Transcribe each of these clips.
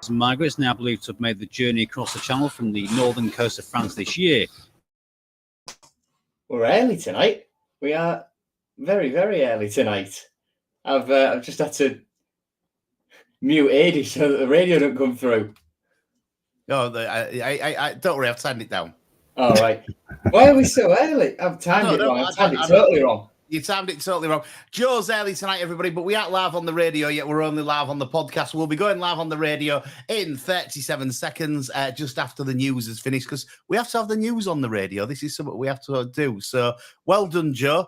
dogs and migrants, now believed to have made the journey across the Channel from the northern coast of France this year. We're early tonight. We are very, very early tonight. I've just had to mute Adi so that the radio don't come through. No, I don't worry, I've timed it down. All right. Why are we so early? I've timed it wrong. I've timed it totally wrong. You timed it totally wrong. Joe's early tonight, everybody, but we aren't live on the radio yet. We're only live on the podcast. We'll be going live on the radio in 37 seconds, just after the news is finished, because we have to have the news on the radio. This is something we have to do. So, well done, Joe.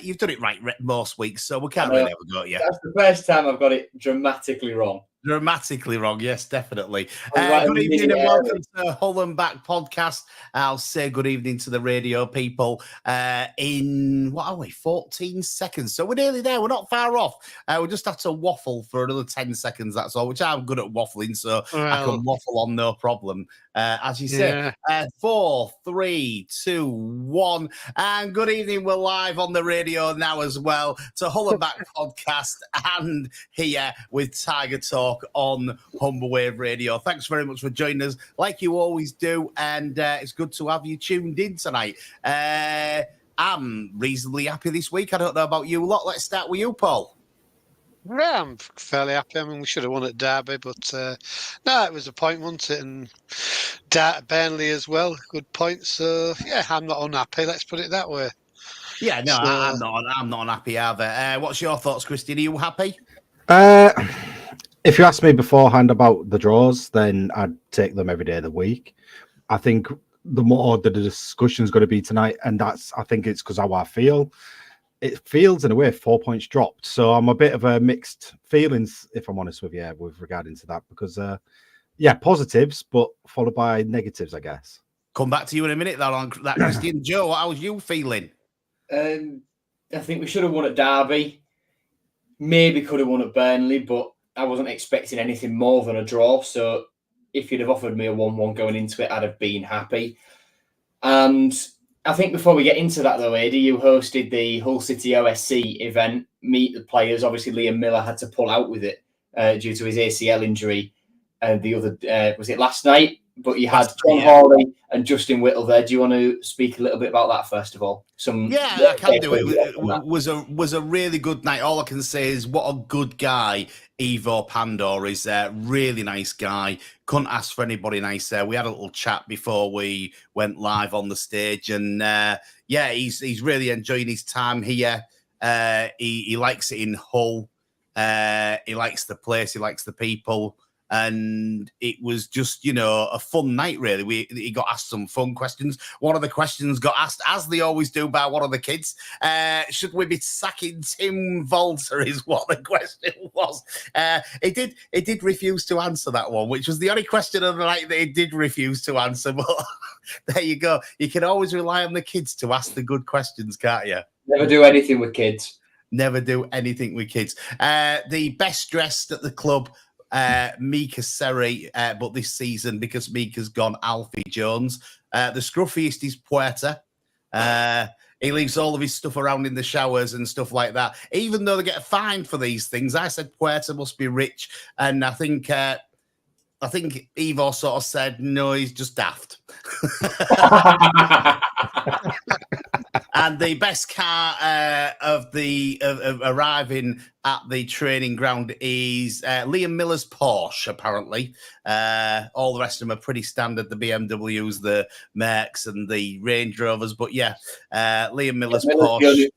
You've done it right most weeks, so we can't really have a go at you. That's the first time I've got it dramatically wrong. Dramatically wrong, yes, definitely. Good evening and welcome to Hull and Back podcast. I'll say good evening to the radio people in, 14 seconds. So we're nearly there. We're not far off. We just have to waffle for another 10 seconds, that's all, which I'm good at waffling, so I can waffle on no problem. As you say, 4, 3, 2, 1. And good evening. We're live on the radio now as well to Hull and Back podcast and here with Tiger Talk on Humber Wave Radio. Thanks very much for joining us like you always do, and it's good to have you tuned in tonight. I'm reasonably happy this week. I don't know about you lot. Let's start with you, Paul. Yeah, I'm fairly happy. I mean, we should have won at Derby, but no, it was a point, wasn't it? And Burnley as well, good point. So yeah, I'm not unhappy. Let's put it that way. Yeah, no, I'm not unhappy either. What's your thoughts, Christian? Are you happy? If you asked me beforehand about the draws, then I'd take them every day of the week. I think the more the discussion's going to be tonight, and I think it's because how I feel. It feels in a way 4 points dropped, so I'm a bit of a mixed feelings, if I'm honest with you, with regarding to that, because positives, but followed by negatives, I guess. Come back to you in a minute, that Christian. Joe, how was you feeling? I think we should have won at Derby. Maybe could have won at Burnley, but I wasn't expecting anything more than a draw. So if you'd have offered me a 1-1 going into it, I'd have been happy. And I think before we get into that, though, Adi, you hosted the Hull City OSC event, Meet the Players. Obviously, Liam Miller had to pull out with it due to his ACL injury. The other, was it last night? But you had John Hawley and Justin Whittle there. Do you want to speak a little bit about that, first of all? I can do it. It was a really good night. All I can say is what a good guy Ivo Pandor is. Really nice guy. Couldn't ask for anybody nicer. We had a little chat before we went live on the stage. And, he's really enjoying his time here. He likes it in Hull. He likes the place. He likes the people. And it was just, a fun night, really. He got asked some fun questions. One of the questions got asked, as they always do, by one of the kids. Should we be sacking Tim Volter is what the question was. He did refuse to answer that one, which was the only question of the night that he did refuse to answer. But there you go. You can always rely on the kids to ask the good questions, can't you? Never do anything with kids. Never do anything with kids. The best dressed at the club, Mika Seri, but this season, because Mika's gone, Alfie Jones. The scruffiest is Puerta. He leaves all of his stuff around in the showers and stuff like that. Even though they get fined for these things, I said Puerta must be rich, and I think Ivo sort of said, no, he's just daft. And the best car of arriving at the training ground is Liam Miller's Porsche, apparently. All the rest of them are pretty standard, the BMWs, the Mercs and the Range Rovers. But Liam Miller's Porsche.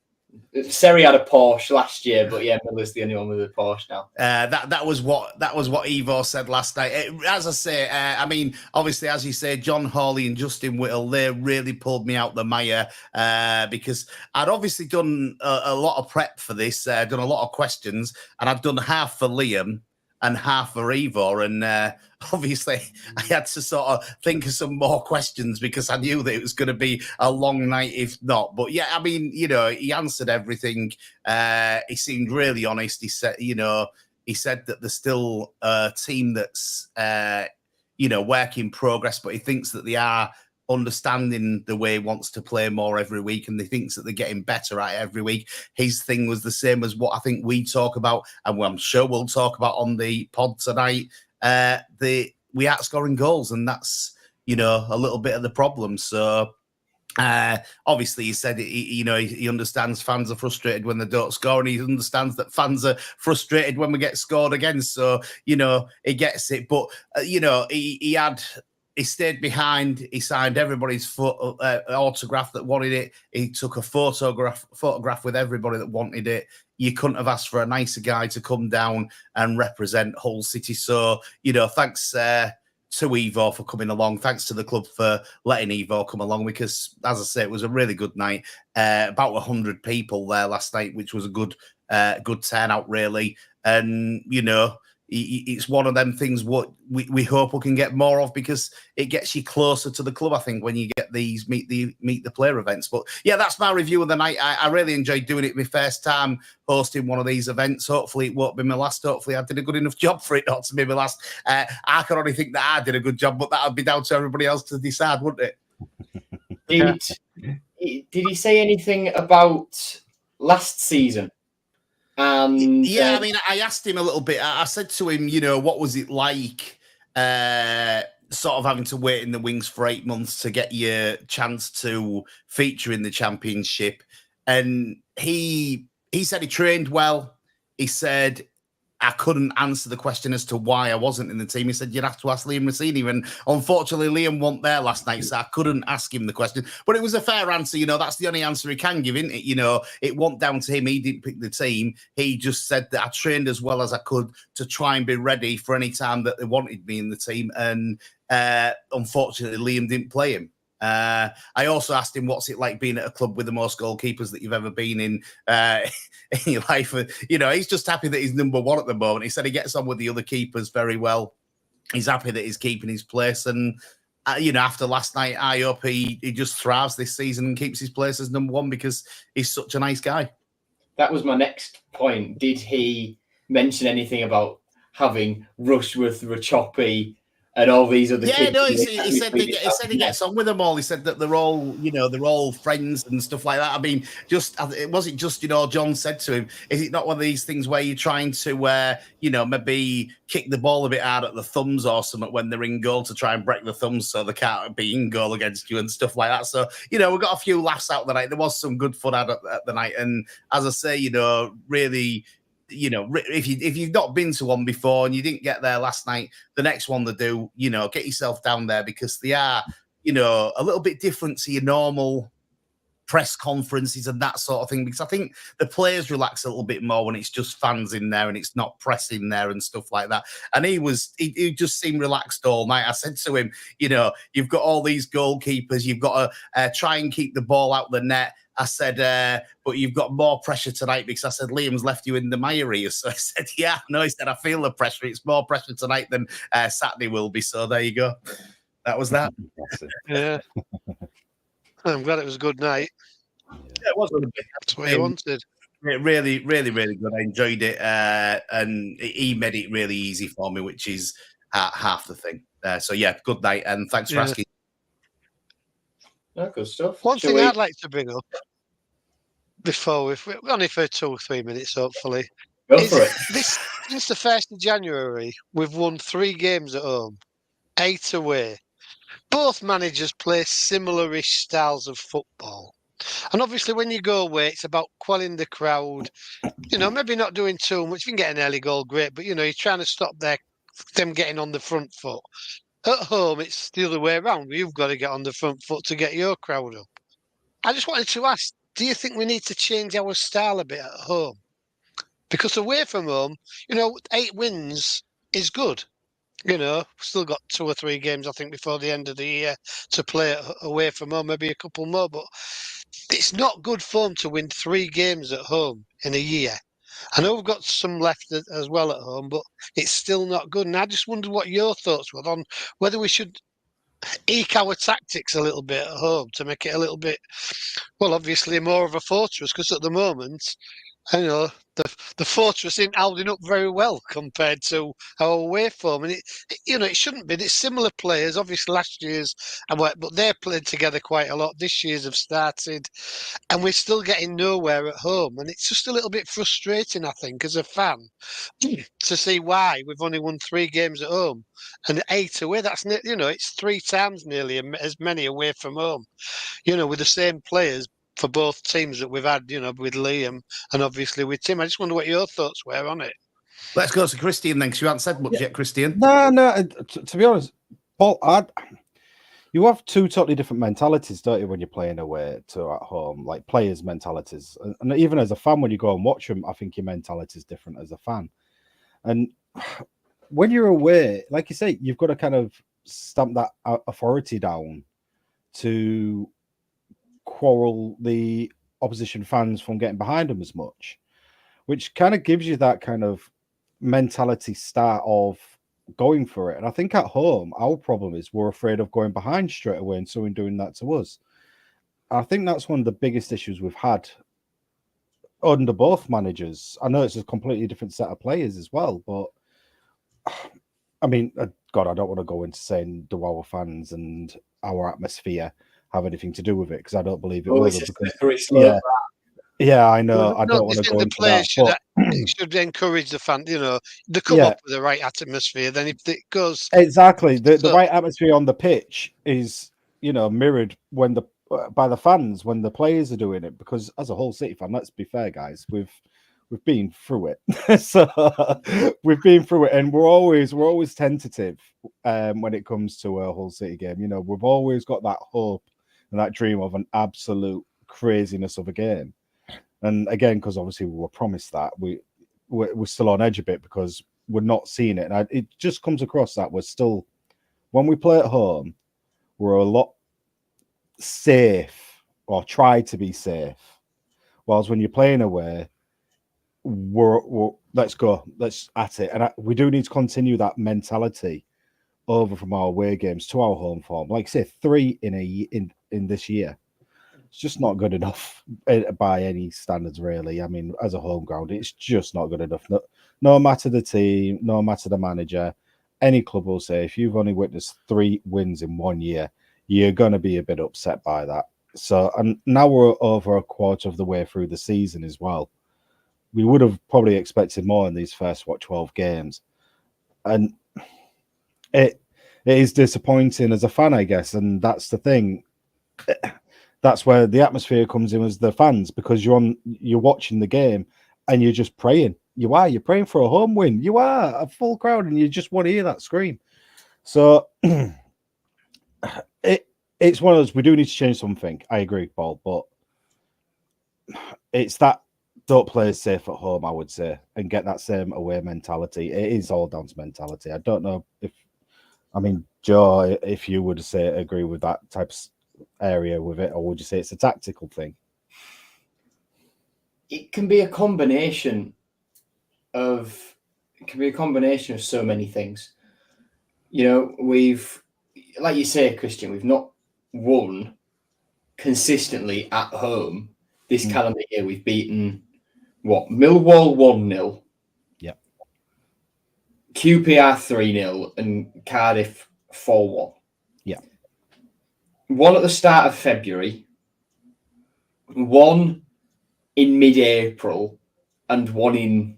Seri had a Porsche last year, but Miller's the only one with a Porsche now. That was what Ivo said last night. As I say, obviously, as you say, John Hawley and Justin Whittle, they really pulled me out the mire because I'd obviously done a lot of prep for this, done a lot of questions, and I've done half for Liam and half for Ivo, and obviously I had to sort of think of some more questions because I knew that it was going to be a long night if not. But he answered everything. He seemed really honest. He said that there's still a team that's work in progress, but he thinks that they are understanding the way he wants to play more every week, and he thinks that they're getting better at it every week. His thing was the same as what I think we talk about, and I'm sure we'll talk about on the pod tonight. we aren't scoring goals, and that's a little bit of the problem. So obviously, he said he understands fans are frustrated when they don't score, and he understands that fans are frustrated when we get scored against. So he gets it, but he stayed behind. He signed everybody's autograph that wanted it. He took a photograph with everybody that wanted it. You couldn't have asked for a nicer guy to come down and represent Hull City. So, thanks to Evo for coming along. Thanks to the club for letting Evo come along, because, as I say, it was a really good night. About 100 people there last night, which was a good turnout, really. And, it's one of them things what we hope we can get more of, because it gets you closer to the club, I think, when you get these meet the player events. But yeah, that's my review of the night. I really enjoyed doing it. My first time hosting one of these events. Hopefully it won't be my last. Hopefully I did a good enough job for it not to be my last. I can only think that I did a good job, but that would be down to everybody else to decide, wouldn't it? Did he say anything about last season? Yeah, I mean, I asked him a little bit. I said to him, what was it like sort of having to wait in the wings for 8 months to get your chance to feature in the championship? And he said he trained well. He said, I couldn't answer the question as to why I wasn't in the team. He said, you'd have to ask Liam Rossini. And unfortunately, Liam wasn't there last night, so I couldn't ask him the question. But it was a fair answer. That's the only answer he can give, isn't it? It wasn't down to him. He didn't pick the team. He just said that I trained as well as I could to try and be ready for any time that they wanted me in the team. And unfortunately, Liam didn't play him. I also asked him, what's it like being at a club with the most goalkeepers that you've ever been in your life? He's just happy that he's number one at the moment. He said he gets on with the other keepers very well. He's happy that he's keeping his place. And, after last night, I hope he just thrives this season and keeps his place as number one, because he's such a nice guy. That was my next point. Did he mention anything about having Rushworth, Rachopi, and all these other kids? No, he said he gets on with them all. He said that they're all friends and stuff like that. I mean, it wasn't just John said to him, is it not one of these things where you're trying to maybe kick the ball a bit hard at the thumbs or something when they're in goal to try and break the thumbs so they can't be in goal against you and stuff like that. So we got a few laughs out the night. There was some good fun at the night, and as I say, really. If you've not been to one before and you didn't get there last night, the next one to do, get yourself down there, because they are, a little bit different to your normal press conferences and that sort of thing, because I think the players relax a little bit more when it's just fans in there and it's not press in there and stuff like that. And he just seemed relaxed all night. I said to him, you've got all these goalkeepers, you've got to try and keep the ball out the net. I said, but you've got more pressure tonight, because I said, Liam's left you in the mire here. So I said, yeah, no, he said, I feel the pressure. It's more pressure tonight than Saturday will be. So there you go. That was that. Yeah. I'm glad it was a good night. Yeah, it was. That's what he wanted. Really, really, really good. I enjoyed it. And he made it really easy for me, which is half the thing. So yeah, good night. And thanks for asking. No, good stuff. One thing I'd like to bring up before we're only for 2 or 3 minutes, hopefully. Go for it. Since the 1st of January, we've won 3 games at home, 8 away. Both managers play similar-ish styles of football. And obviously, when you go away, it's about quelling the crowd. Maybe not doing too much. If you can get an early goal, great. But, you're trying to stop them getting on the front foot. At home, it's the other way around. You've got to get on the front foot to get your crowd up. I just wanted to ask, do you think we need to change our style a bit at home? Because away from home, 8 wins is good. Still got 2 or 3 games, I think, before the end of the year to play away from home, maybe a couple more. But it's not good form to win 3 games at home in a year. I know we've got some left as well at home, but it's still not good. And I just wondered what your thoughts were on whether we should eke our tactics a little bit at home to make it a little bit, well, obviously more of a fortress, because at the moment I know the fortress isn't holding up very well compared to our away form, and it shouldn't be. It's similar players. Obviously, last year's but they played together quite a lot. This year's have started, and we're still getting nowhere at home, and it's just a little bit frustrating, I think, as a fan, to see why we've only won 3 games at home and 8 away. That's it's 3 times nearly as many away from home. With the same players for both teams that we've had, with Liam and obviously with Tim. I just wonder what your thoughts were on it. Let's go to Christian then, because you haven't said much yet, Christian. No. To be honest, Paul, you have 2 totally different mentalities, don't you, when you're playing away to at home, like players' mentalities. And even as a fan, when you go and watch them, I think your mentality is different as a fan. And when you're away, like you say, you've got to kind of stamp that authority down to quarrel the opposition fans from getting behind them as much, which kind of gives you that kind of mentality start of going for it. And I think at home, our problem is we're afraid of going behind straight away and someone doing that to us. I think that's one of the biggest issues we've had under both managers. I know it's a completely different set of players as well, but I mean, God, I don't want to go into saying do our fans and our atmosphere have anything to do with it, because I don't believe it will. Yeah, I know. I don't want to go into that. Should encourage the fan, they come up with the right atmosphere. Then if it goes exactly, the right atmosphere on the pitch is mirrored by the fans when the players are doing it. Because as a whole City fan, let's be fair, guys, we've been through it. So we've been through it, and we're always tentative when it comes to a Hull City game. We've always got that hope and that dream of an absolute craziness of a game. And again, because obviously we were promised that, we're still on edge a bit because we're not seeing it. And it just comes across that we're still, when we play at home, we're a lot safe, or try to be safe. Whilst when you're playing away, we're let's go, let's at it. And we do need to continue that mentality over from our away games to our home form. Like say 3 in this year. It's just not good enough by any standards, really. I mean, as a home ground, it's just not good enough. No matter the team, no matter the manager, any club will say if you've only witnessed 3 wins in 1 year, you're going to be a bit upset by that. So, and now we're over a quarter of the way through the season as well. We would have probably expected more in these first 12 games, and it is disappointing as a fan, I guess. And that's the thing. That's where the atmosphere comes in as the fans, because you're watching the game and you're just praying. You're praying for a home win. You are a full crowd and you just want to hear that scream. So it's one of those, we do need to change something. I agree, Paul, but it's that don't play safe at home, I would say, and get that same away mentality. It is all down to mentality. I don't know Joe, if you would say agree with that type of area with it, or would you say it's a tactical thing? It can be a combination of so many things. We've, like you say, Christian, we've not won consistently at home this calendar year. We've beaten Millwall 1-0, yeah, QPR 3-0, and Cardiff 4-1. Yeah. 1 at the start of February, 1 in mid-April, and 1 in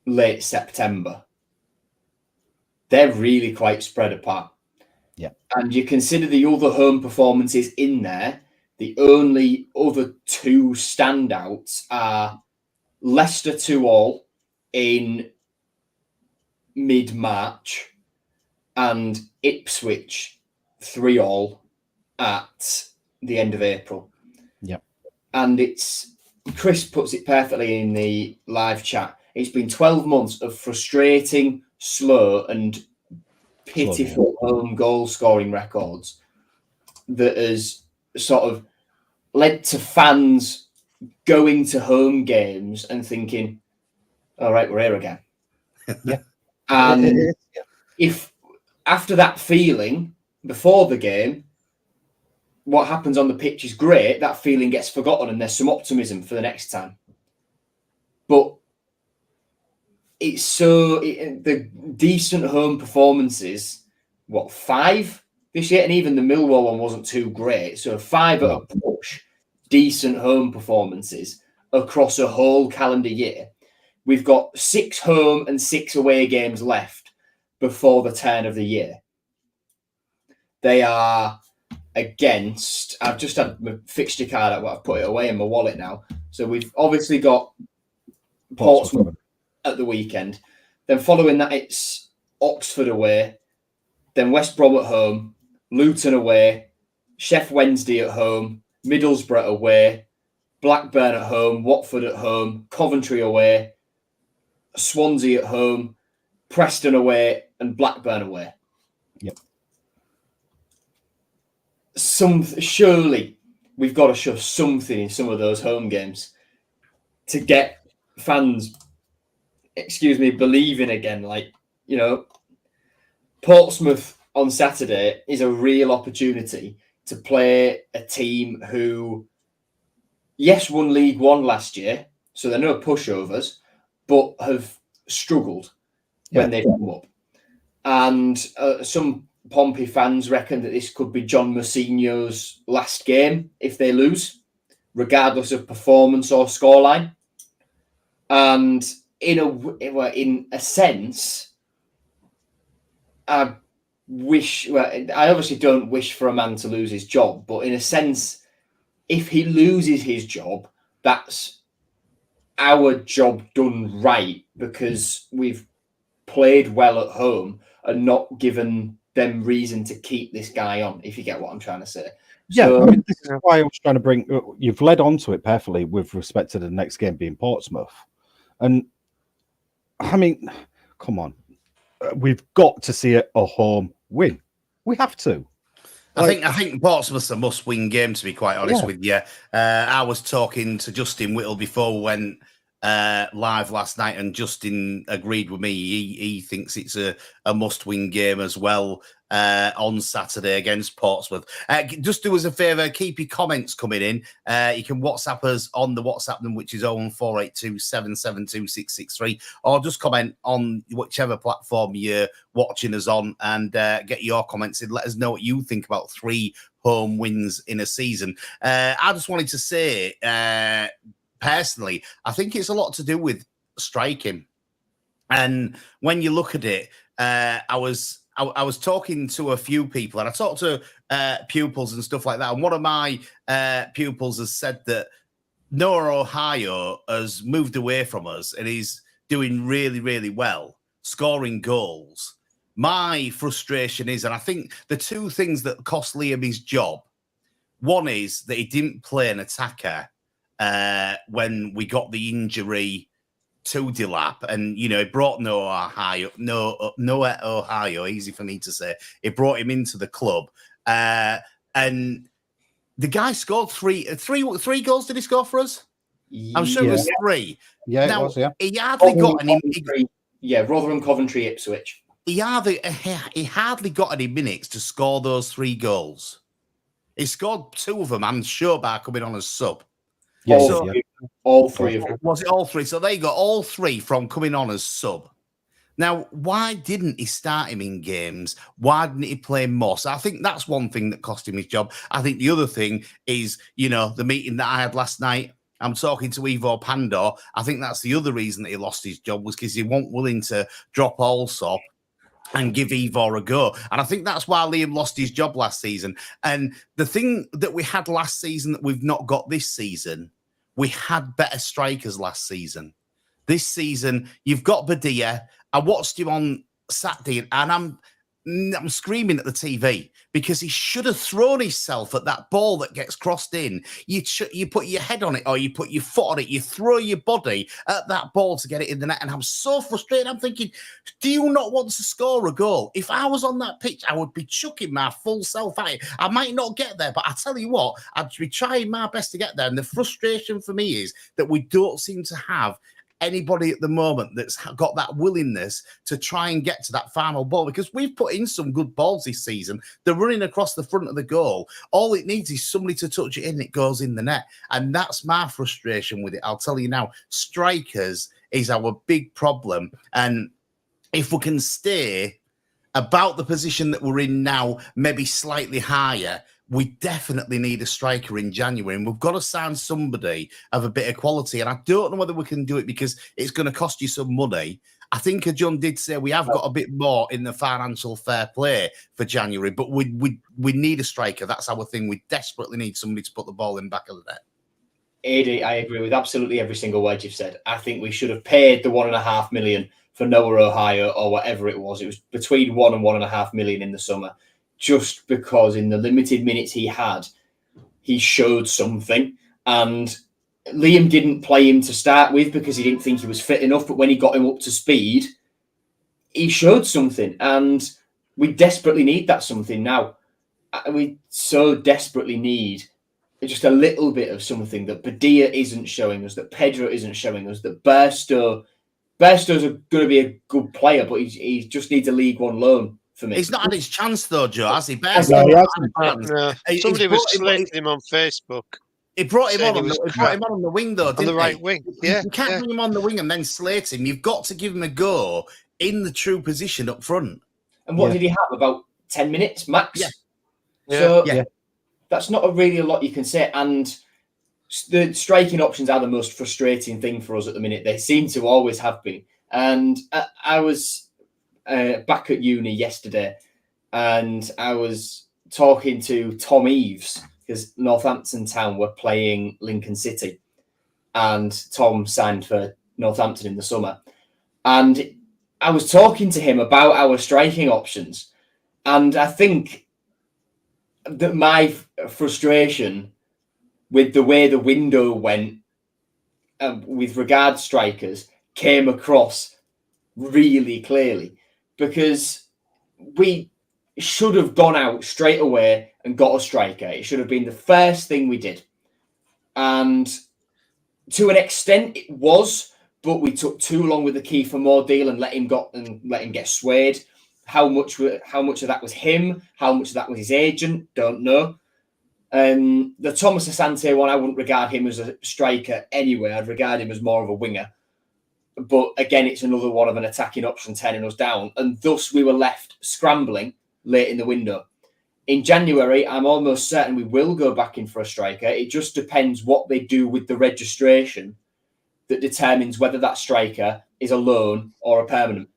late September. They're really quite spread apart. Yeah. And you consider the other home performances in there, the only other 2 standouts are Leicester 2-2 in mid-March and Ipswich 3-3 at the end of April. Yeah. And Chris puts it perfectly in the live chat. It's been 12 months of frustrating, slow and pitiful home goal scoring records that has sort of led to fans going to home games and thinking, all right, we're here again. Yeah. And if after that feeling before the game, what happens on the pitch is great, that feeling gets forgotten and there's some optimism for the next time. But the decent home performances, 5 this year, and even the Millwall one wasn't too great. So 5 at a push, decent home performances across a whole calendar year. We've got 6 home and 6 away games left before the turn of the year. They are against, I've just had my fixture card out, I've put it away in my wallet now. So we've obviously got Portsmouth at the weekend. Then following that, it's Oxford away, then West Brom at home, Luton away, Sheff Wednesday at home, Middlesbrough away, Blackburn at home, Watford at home, Coventry away, Swansea at home, Preston away, and Blackburn away. Yep. Surely we've got to show something in some of those home games to get fans, believing again. Portsmouth on Saturday is a real opportunity to play a team who, yes, won League One last year, so they're no pushovers, but have struggled when they've come up. And some Pompey fans reckon that this could be John Mousinho's last game if they lose, regardless of performance or scoreline. And in a sense, I obviously don't wish for a man to lose his job, but in a sense, if he loses his job, that's our job done right, because we've played well at home and not given them reason to keep this guy on, if you get what I'm trying to say. Yeah, So, this is why I was trying to bring. You've led on to it perfectly with respect to the next game being Portsmouth, and come on, we've got to see a home win. We have to. I think Portsmouth's a must-win game, to be quite honest with you. I was talking to Justin Whittle before we went live last night, and Justin agreed with me. He thinks it's a must-win game as well on Saturday against Portsmouth. Just do us a favour, keep your comments coming in. You can WhatsApp us on the WhatsApp number, which is 01482 772 663, or just comment on whichever platform you're watching us on, and get your comments in. Let us know what you think about 3 home wins in a season. I just wanted to say, personally, I think it's a lot to do with striking. And when you look at it, I was talking to a few people, and I talked to pupils and stuff like that. And one of my pupils has said that Noah Ohio has moved away from us and he's doing really, really well, scoring goals. My frustration is, and I think the 2 things that cost Liam his job, one is that he didn't play an attacker when we got the injury to Delap, and he brought Noah Ohio, easy for me to say. He brought him into the club, and the guy scored three goals. Did he score for us? I'm sure it was 3. Yeah, now, it was. Yeah, he hardly got any. Rotherham, Coventry, Ipswich. He hardly got any minutes to score those 3 goals. He scored 2 of them, and Shobar coming on as sub. Yeah, all 3 of them. Was it all 3? So they got all 3 from coming on as sub. Now, why didn't he start him in games? Why didn't he play more? So I think that's one thing that cost him his job. I think the other thing is, the meeting that I had last night, I'm talking to Ivo Pandor. I think that's the other reason that he lost his job, was because he wasn't willing to drop Allsop and give Ivor a go. And I think that's why Liam lost his job last season. And the thing that we had last season that we've not got this season, we had better strikers last season. This season, you've got Badia. I watched him on Saturday, and I'm screaming at the TV because he should have thrown himself at that ball that gets crossed in. You put your head on it, or you put your foot on it. You throw your body at that ball to get it in the net. And I'm so frustrated. I'm thinking, do you not want to score a goal? If I was on that pitch, I would be chucking my full self at it. I might not get there, but I tell you what, I'd be trying my best to get there. And the frustration for me is that we don't seem to have anybody at the moment that's got that willingness to try and get to that final ball, because we've put in some good balls this season. They're running across the front of the goal. All it needs is somebody to touch it in, it goes in the net. And that's my frustration with it. I'll tell you now, strikers is our big problem. And if we can stay about the position that we're in now, maybe slightly higher, we definitely need a striker in January, and we've got to sign somebody of a bit of quality. And I don't know whether we can do it because it's going to cost you some money. I think John did say we have got a bit more in the financial fair play for January, but we need a striker. That's our thing. We desperately need somebody to put the ball in back of the net. AD, I agree with absolutely every single word you've said. I think we should have paid the $1.5 million for Noah Ohio or whatever it was. It was between $1 and $1.5 million in the summer, just because in the limited minutes he had, he showed something. And Liam didn't play him to start with because he didn't think he was fit enough. But when he got him up to speed, he showed something. And we desperately need that something now. We so desperately need just a little bit of something that Badia isn't showing us, that Pedro isn't showing us, that Bairstow's going to be a good player, but he just needs a League One loan for me. He's not had his chance though, Joe, has he? No, he hasn't. No. Somebody was slating him on Facebook. He brought him on the wing though, didn't on the right he? wing. Yeah, you can't bring him on the wing and then slate him. You've got to give him a go in the true position up front. And what did he have? About 10 minutes max? Yeah. So that's not really a lot you can say. And the striking options are the most frustrating thing for us at the minute. They seem to always have been. And I was back at uni yesterday, and I was talking to Tom Eves, because Northampton Town were playing Lincoln City, and Tom signed for Northampton in the summer. And I was talking to him about our striking options, and I think that my frustration with the way the window went with regard to strikers came across really clearly, because we should have gone out straight away and got a striker. It should have been the first thing we did. And to an extent it was, but we took too long with the Kiefer Moore deal and let him get swayed. How much of that was him? How much of that was his agent? Don't know. The Thomas Asante one, I wouldn't regard him as a striker anyway. I'd regard him as more of a winger. But again, it's another one of an attacking option turning us down. And thus we were left scrambling late in the window. In January, I'm almost certain we will go back in for a striker. It just depends what they do with the registration that determines whether that striker is a loan or a permanent.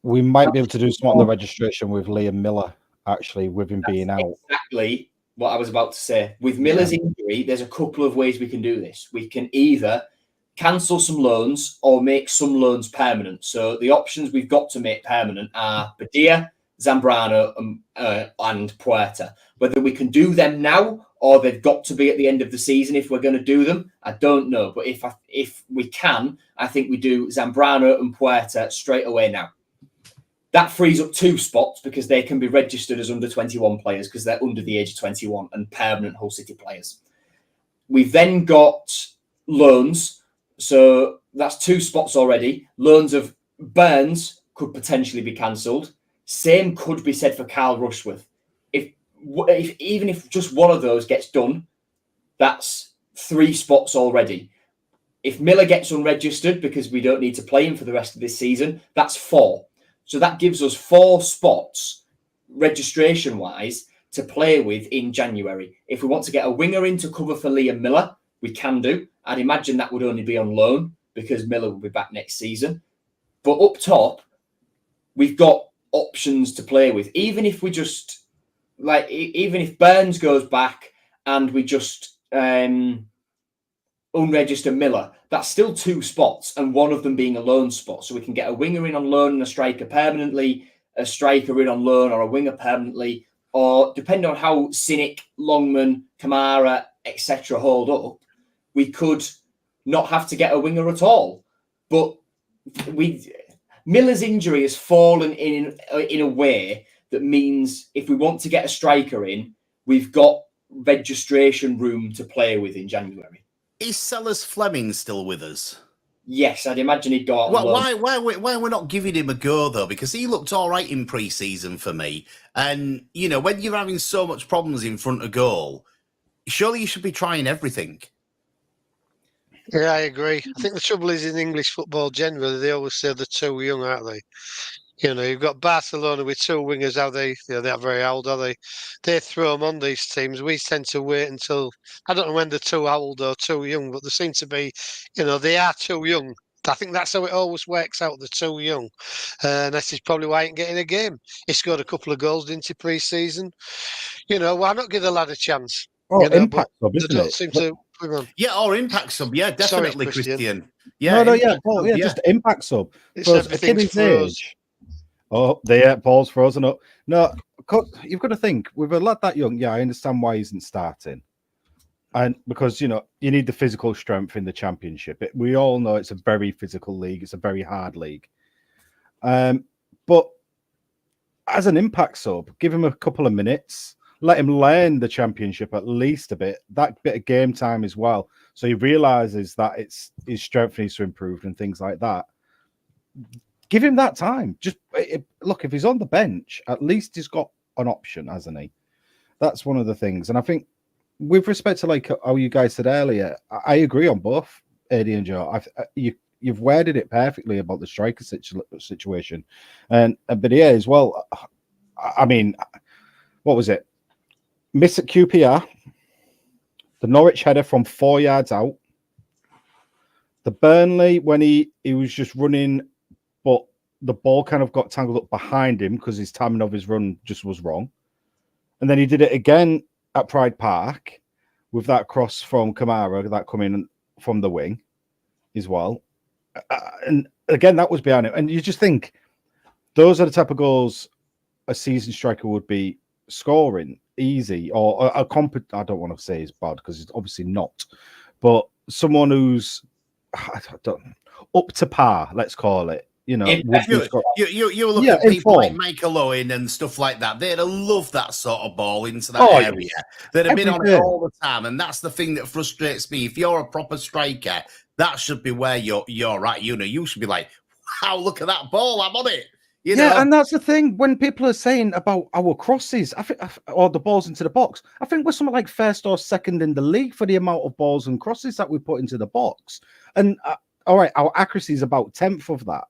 We might be able to do something on the registration with Liam Miller, actually, with him being out. Exactly what I was about to say. With Miller's injury, there's a couple of ways we can do this. We can either cancel some loans or make some loans permanent. So the options we've got to make permanent are Badia, Zambrano, and Puerta. Whether we can do them now or they've got to be at the end of the season if we're going to do them, I don't know. But if we can, I think we do Zambrano and Puerta straight away now. That frees up 2 spots because they can be registered as under 21 players because they're under the age of 21 and permanent Hull City players. We've then got loans. So that's 2 spots already. Loans of Burns could potentially be cancelled. Same could be said for Carl Rushworth. Even if just one of those gets done, that's 3 spots already. If Miller gets unregistered because we don't need to play him for the rest of this season, that's 4. So that gives us 4 spots, registration-wise, to play with in January. If we want to get a winger in to cover for Liam Miller, we can do. I'd imagine that would only be on loan because Miller will be back next season. But up top, we've got options to play with. Even if Burns goes back and we just unregister Miller, that's still 2 spots, and one of them being a loan spot. So we can get a winger in on loan and a striker permanently, a striker in on loan or a winger permanently, or depending on how Cynic, Longman, Kamara, etc. hold up, we could not have to get a winger at all. But Miller's injury has fallen in a way that means if we want to get a striker in, we've got registration room to play with in January. Is Sellers Fleming still with us? yes, I'd imagine he'd go out. Well, why are we not giving him a go though? Because he looked all right in pre-season for me. And when you're having so much problems in front of goal, surely you should be trying everything. Yeah, I agree. I think the trouble is in English football generally, they always say they're too young, aren't they? You've got Barcelona with two wingers. How they're not very old, are they? They throw them on these teams. We tend to wait until I don't know when they're too old or too young, but they seem to be, they are too young. I think that's how it always works out. They're too young, and this is probably why he ain't getting a game. He scored a couple of goals into pre-season. Why not give the lad a chance? Impact sub, isn't don't it? seem to. Yeah, or impact sub. Yeah, definitely, Sorry, Christian. Yeah, just impact sub. It's For a kid his age. Oh, Paul's frozen up. No, you've got to think with a lad that young. Yeah, I understand why he isn't starting, and because you need the physical strength in the championship. We all know it's a very physical league. It's a very hard league. But as an impact sub, give him a couple of minutes. Let him learn the championship at least a bit. That bit of game time as well, so he realizes that his strength needs to improve and things like that. Give him that time. Just look, if he's on the bench, at least he's got an option, hasn't he? That's one of the things. And I think with respect to like how you guys said earlier, I agree on both, Eddie and Joe. You've worded it perfectly about the striker situation. But yeah, as well, I mean, what was it? Miss at QPR, the Norwich header from 4 yards out, the Burnley when he was just running, but the ball kind of got tangled up behind him because his timing of his run just was wrong. And then he did it again at Pride Park with that cross from Kamara, that coming from the wing as well. And again, that was behind him. And you just think those are the type of goals a seasoned striker would be scoring easy, or I don't want to say it's bad because it's obviously not, but someone who's up to par, let's call it. You look at people like Michael Owen and stuff like that. They'd have loved that sort of ball into that area. They'd have been on it all the time, and that's the thing that frustrates me. If you're a proper striker, that should be where you're at. You should be like, wow, look at that ball, I'm on it. And that's the thing when people are saying about our crosses, I think, or the balls into the box. I think we're something like first or second in the league for the amount of balls and crosses that we put into the box. And all right, our accuracy is about 10th of that.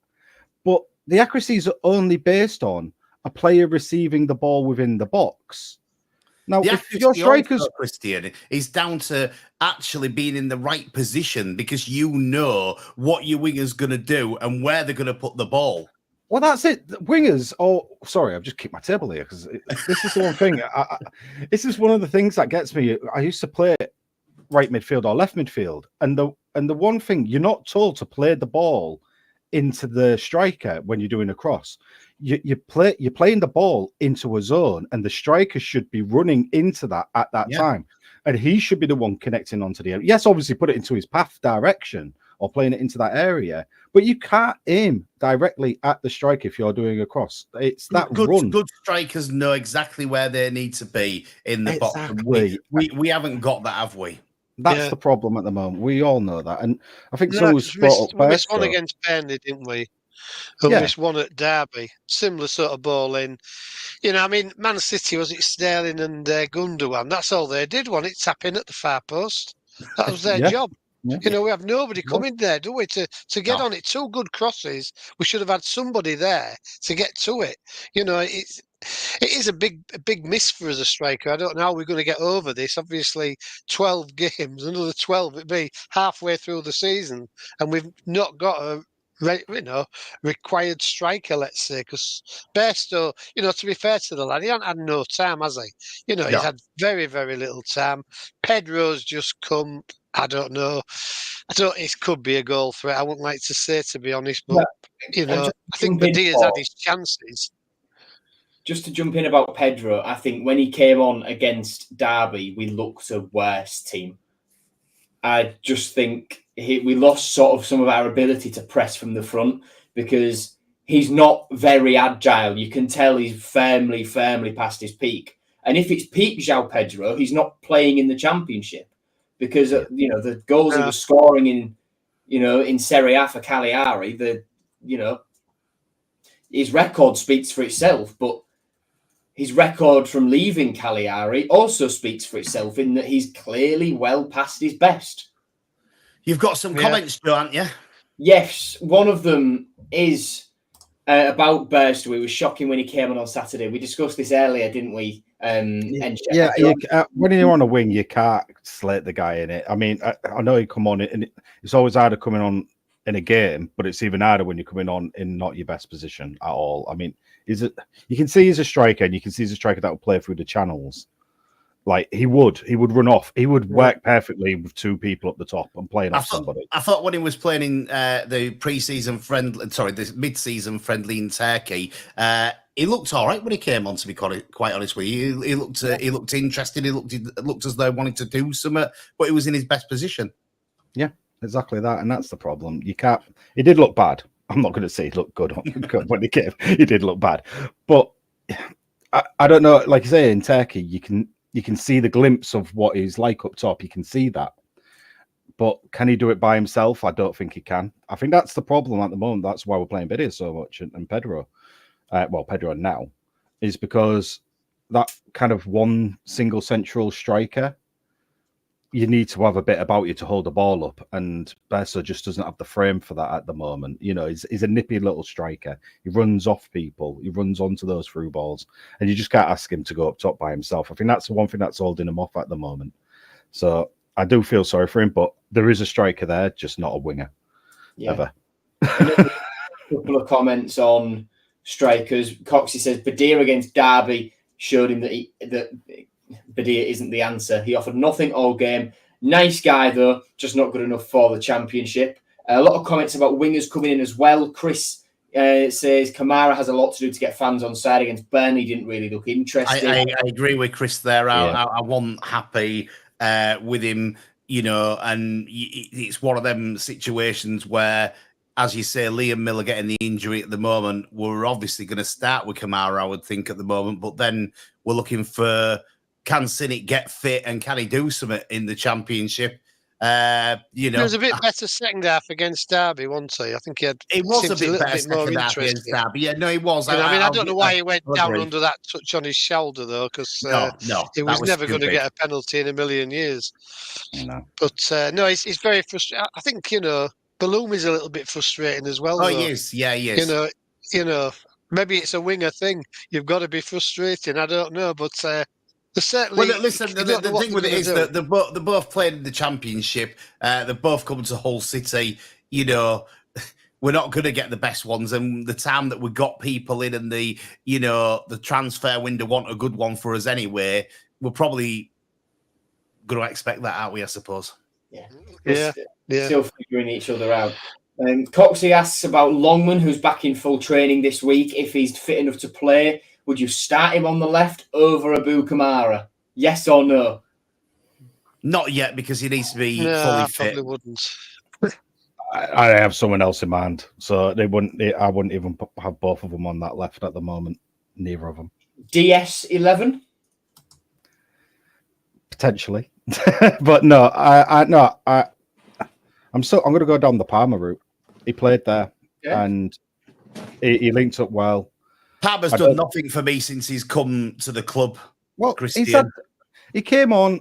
But the accuracies are only based on a player receiving the ball within the box. Now, if your strikers, Christian, is down to actually being in the right position because you know what your winger's going to do and where they're going to put the ball. Well, that's it. Wingers. Oh, sorry, I've just kicked my table here because this is the one thing. This is one of the things that gets me. I used to play right midfield or left midfield, and the one thing you're not told to play the ball into the striker when you're doing a cross. You're playing the ball into a zone, and the striker should be running into that at that time, and he should be the one connecting onto the area. Yes, obviously put it into his path direction or playing it into that area, but you can't aim directly at the striker if you're doing a cross. It's that run. Good strikers know exactly where they need to be in the box. We haven't got that, have we? That's the problem at the moment. We all know that. And I think we missed one against Burnley, didn't we? We missed one at Derby. Similar sort of ball in. Man City, was it Sterling and Gundogan? That's all they did, wasn't it? Tap in at the far post. That was their job. Yeah. We have nobody coming there, do we? To get on it. Two good crosses. We should have had somebody there to get to it. It is a big miss for us, a striker. I don't know how we're going to get over this. Obviously, 12 games, another 12, it'd be halfway through the season, and we've not got a required striker, let's say, because Bairstow, to be fair to the lad, he hasn't had no time, has he? He's had very, very little time. Pedro's just come. I don't know. It could be a goal threat. I wouldn't like to say, to be honest, but I think Badia's had his chances. Just to jump in about Pedro, I think when he came on against Derby, we looked a worse team. I just think we lost sort of some of our ability to press from the front because he's not very agile. You can tell he's firmly past his peak. And if it's peak João Pedro, he's not playing in the Championship because the goals he was scoring in in Serie A for Cagliari, his record speaks for itself, but his record from leaving Cagliari also speaks for itself in that he's clearly well past his best. You've got some comments, Joe, haven't you? Yes, one of them is about Burstow. It was shocking when he came on Saturday. We discussed this earlier, didn't we? When you're on a wing, you can't slate the guy in it. I mean, I know he come on, and it's always harder coming on in a game, but it's even harder when you're coming on in not your best position at all. I mean, you can see he's a striker, and you can see he's a striker that will play through the channels. Like he would run off. He would work perfectly with two people up the top and playing off somebody. I thought when he was playing in the the mid-season friendly in Turkey, he looked all right when he came on. To be quite honest with you, he looked interested. He looked as though he wanted to do something, but he was in his best position. Yeah, exactly that, and that's the problem. You can't. He did look bad. I'm not going to say he looked good when he came. He did look bad, but I don't know. Like you say, in Turkey, you can see the glimpse of what he's like up top. You can see that. But can he do it by himself? I don't think he can. I think that's the problem at the moment. That's why we're playing Bidia so much and Pedro. Pedro now, is because that kind of one single central striker, you need to have a bit about you to hold the ball up. And Berso just doesn't have the frame for that at the moment. He's a nippy little striker. He runs off people. He runs onto those through balls. And you just can't ask him to go up top by himself. I think that's the one thing that's holding him off at the moment. So I do feel sorry for him, but there is a striker there, just not a winger. Yeah. Ever. A couple of comments on strikers. Coxie says, Badia against Derby showed him that Badia isn't the answer. He offered nothing all game. Nice guy, though, just not good enough for the championship. A lot of comments about wingers coming in as well. Chris says Kamara has a lot to do to get fans on side against Burnley. Didn't really look interested. I agree with Chris there. I wasn't happy with him, and it's one of them situations where, as you say, Liam Miller getting the injury at the moment, we're obviously going to start with Kamara, I would think, at the moment, but then we're looking for, can Sinek get fit and can he do something in the championship? He was a bit better second half against Derby, wasn't he? I think he had. It was a bit better second half against Derby. Yeah, no, he was. I don't know why he went down under that touch on his shoulder though, because he was never going to get a penalty in a million years. No. But he's very frustrating. I think Balloum is a little bit frustrating as well. Oh, he is. Yeah, he is. Maybe it's a winger thing. You've got to be frustrating. I don't know, but. Certainly, well, listen, the thing with it is that they both played in the championship. They both come to Hull City. We're not going to get the best ones. And the time that we got people in and the transfer window want a good one for us anyway, we're probably going to expect that, aren't we, I suppose? Yeah. Still figuring each other out. Coxie asks about Longman, who's back in full training this week, if he's fit enough to play. Would you start him on the left over Abu Kamara? Yes or no? Not yet, because he needs to be fully fit. Probably wouldn't. I have someone else in mind, so I wouldn't even have both of them on that left at the moment. Neither of them. DS11? Potentially, but no. I'm going to go down the Palmer route. He played there, and he linked up well. Palmer's done nothing for me since he's come to the club. Well, he came on,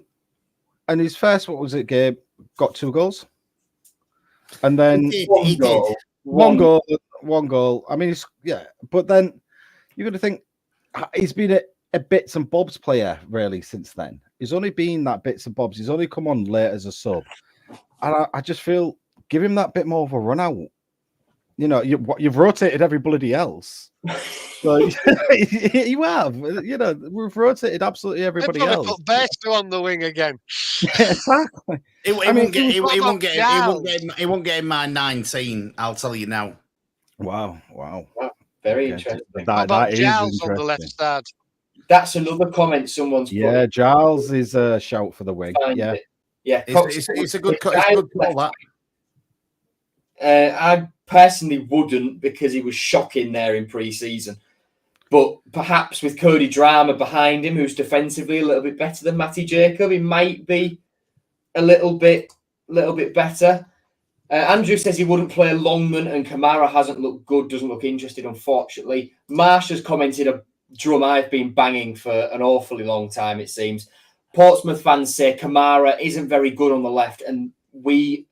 and his first game got 2 goals, and then one goal. I mean, but then you're going to think he's been a bits and bobs player really since then. He's only been that bits and bobs. He's only come on late as a sub, and I just feel give him that bit more of a run out. You've rotated everybody else. So you have, we've rotated absolutely everybody else. Put Bairstow on the wing again. Exactly. He won't get in my 19. I'll tell you now. Wow. Very interesting. That is Giles on the left side. That's another comment someone's put. Yeah, Giles is a shout for the wing. Yeah. It's a good call. That. I personally wouldn't, because he was shocking there in pre-season. But perhaps with Cody Drama behind him, who's defensively a little bit better than Matty Jacob, he might be a little bit better. Andrew says he wouldn't play Longman, and Kamara hasn't looked good, doesn't look interested, unfortunately. Marsh has commented a drum I've been banging for an awfully long time, it seems. Portsmouth fans say Kamara isn't very good on the left, and we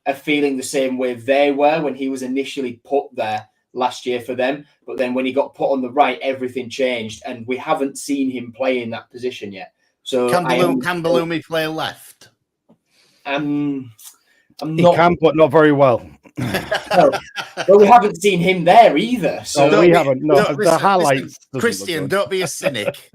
are feeling the same way they were when he was initially put there last year for them. But then when he got put on the right, everything changed, and we haven't seen him play in that position yet. So can Balumi play left? He can, but not very well. Well, we haven't seen him there either. So no, we haven't. No, the highlights. Christian, don't be a cynic.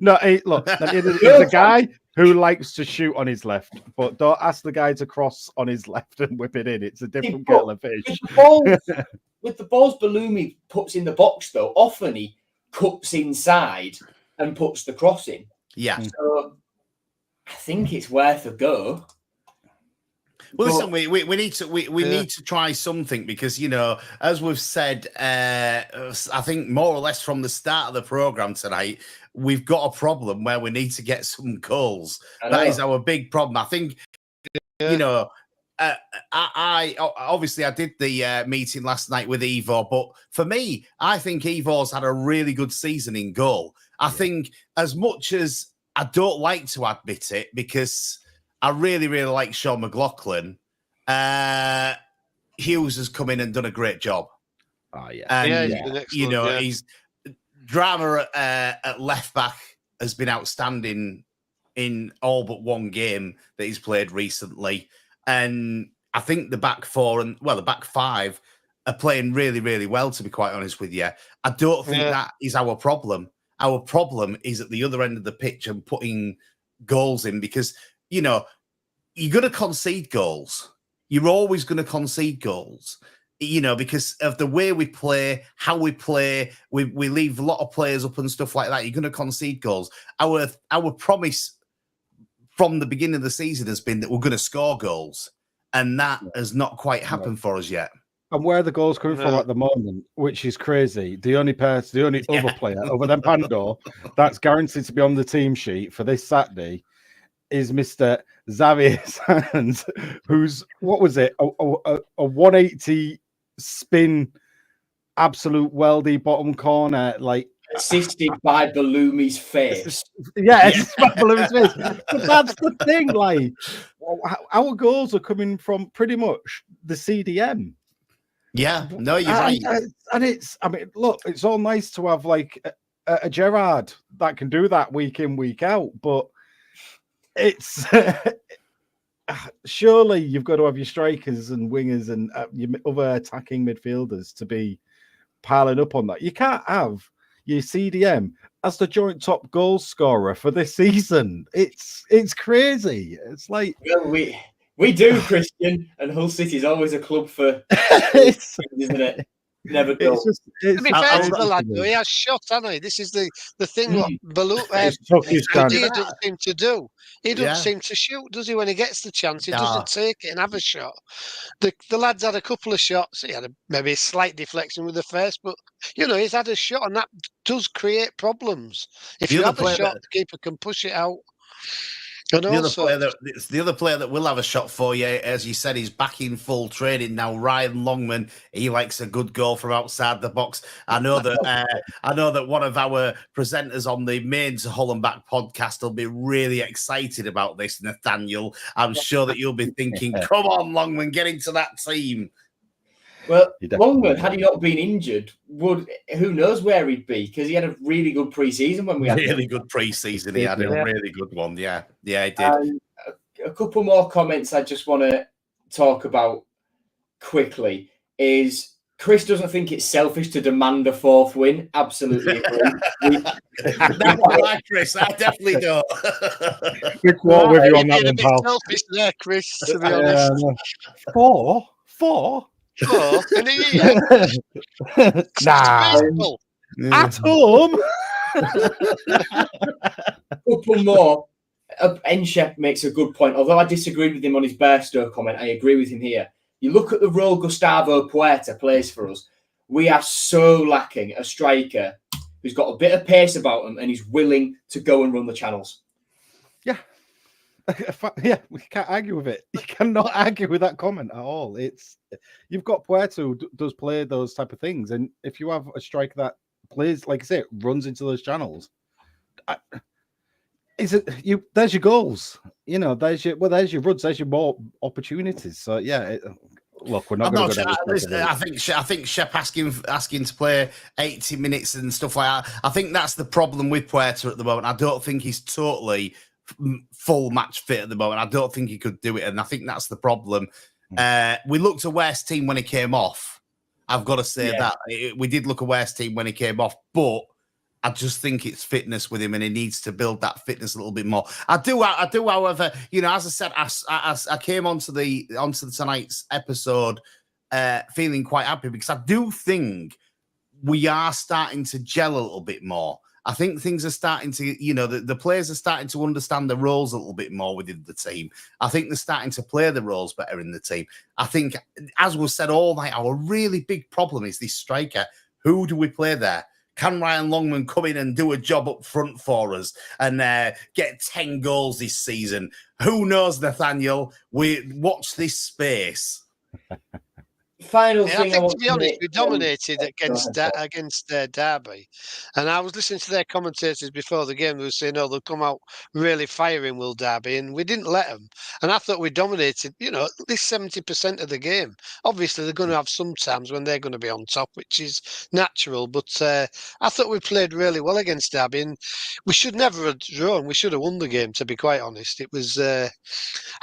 No, look, he's a guy who likes to shoot on his left, but don't ask the guy to cross on his left and whip it in. It's a different kettle of fish. With the balls Balumi puts in the box, though, often he cuts inside and puts the cross in. Yeah. So I think it's worth a go. Well, listen, we need to try something because, you know, as we've said, I think more or less from the start of the program tonight, we've got a problem where we need to get some goals. That is our big problem. I think, you know, I obviously I did the meeting last night with Evo, but for me, I think Evo's had a really good season in goal. I think as much as I don't like to admit it because I really, really like Sean McLaughlin. Hughes has come in and done a great job. Oh, yeah. And, you know, he's drama at left back has been outstanding in all but one game that he's played recently. And I think the back four and, well, the back five are playing really, really well, to be quite honest with you. I don't think that is our problem. Our problem is at the other end of the pitch and putting goals in because, you know, you're going to concede goals. You're always going to concede goals, you know, because of the way we play, how we play. We leave a lot of players up and stuff like that. You're going to concede goals. Our promise from the beginning of the season has been that we're going to score goals, and that has not quite happened for us yet. And where are the goals coming from at the moment, which is crazy. The only other player other than Pandor that's guaranteed to be on the team sheet for this Saturday is Mr. Xavier Sands, who's, what was it, a 180 spin, absolute weldy bottom corner, like assisted by Balumi's face. Assisted by Balumi's face. But that's the thing, like our goals are coming from pretty much the CDM. Yeah, no, you're right. And it's, I mean, look, it's all nice to have like a Gerrard that can do that week in, week out, but it's surely you've got to have your strikers and wingers and your other attacking midfielders to be piling up on that. You can't have your CDM as the joint top goal scorer for this season. It's crazy. It's like, well, we do, Christian, and Hull City's always a club for isn't it? Never go. To be fair to the lad, though, he has shot, hasn't he? This is the thing what Badia doesn't seem to do. He doesn't seem to shoot, does he? When he gets the chance, he doesn't take it and have a shot. The lad's had a couple of shots. He had maybe a slight deflection with the first, but you know he's had a shot, and that does create problems. If you have a shot, the keeper can push it out. And the other player that will have a shot for you, as you said, he's back in full training now. Ryan Longman, he likes a good goal from outside the box. I know that one of our presenters on the main Hull and Back podcast will be really excited about this, Nathaniel. I'm sure that you'll be thinking, "Come on, Longman, get into that team." Well, Longman, had he not been injured, who knows where he'd be? Because he had a really good pre-season when we had really good pre-season. He had a really good one. Yeah, he did. A couple more comments I just want to talk about quickly is Chris doesn't think it's selfish to demand a fourth win. Absolutely agree. Chris, I definitely don't. Good quote with you on that one, pal. Selfish there, Chris, to be honest. Four? In a year? Nah. At home? Couple more. Enshep makes a good point. Although I disagreed with him on his Bairstow comment, I agree with him here. You look at the role Gustavo Puerta plays for us. We are so lacking a striker who's got a bit of pace about him and he's willing to go and run the channels. Yeah. Yeah, we can't argue with it. You cannot argue with that comment at all. It's you've got Puerto who does play those type of things, and if you have a striker that plays, like I say, runs into those channels, is it you? There's your goals. You know, there's your runs, there's your more opportunities. So yeah, look, we're not going to go down this I think Shep asking to play 80 minutes and stuff like that. I think that's the problem with Puerto at the moment. I don't think he's totally full match fit at the moment. I don't think he could do it, and I think that's the problem. We looked a worse team when he came off. I've got to say that we did look a worse team when he came off, but I just think it's fitness with him, and he needs to build that fitness a little bit more. I do. However, you know, as I said, I came onto tonight's episode feeling quite happy because I do think we are starting to gel a little bit more. I think things are starting to, you know, the players are starting to understand the roles a little bit more within the team. I think they're starting to play the roles better in the team. I think, as was said all night, our really big problem is this striker. Who do we play there? Can Ryan Longman come in and do a job up front for us and get 10 goals this season? Who knows, Nathaniel? We watch this space. Final thing. I think, to be honest, we dominated against Derby, and I was listening to their commentators before the game. They were saying, "Oh, they'll come out really firing, will Derby," and we didn't let them. And I thought we dominated, you know, at least 70% of the game. Obviously, they're going to have some times when they're going to be on top, which is natural. But I thought we played really well against Derby, and we should never have drawn. We should have won the game, to be quite honest. It was, I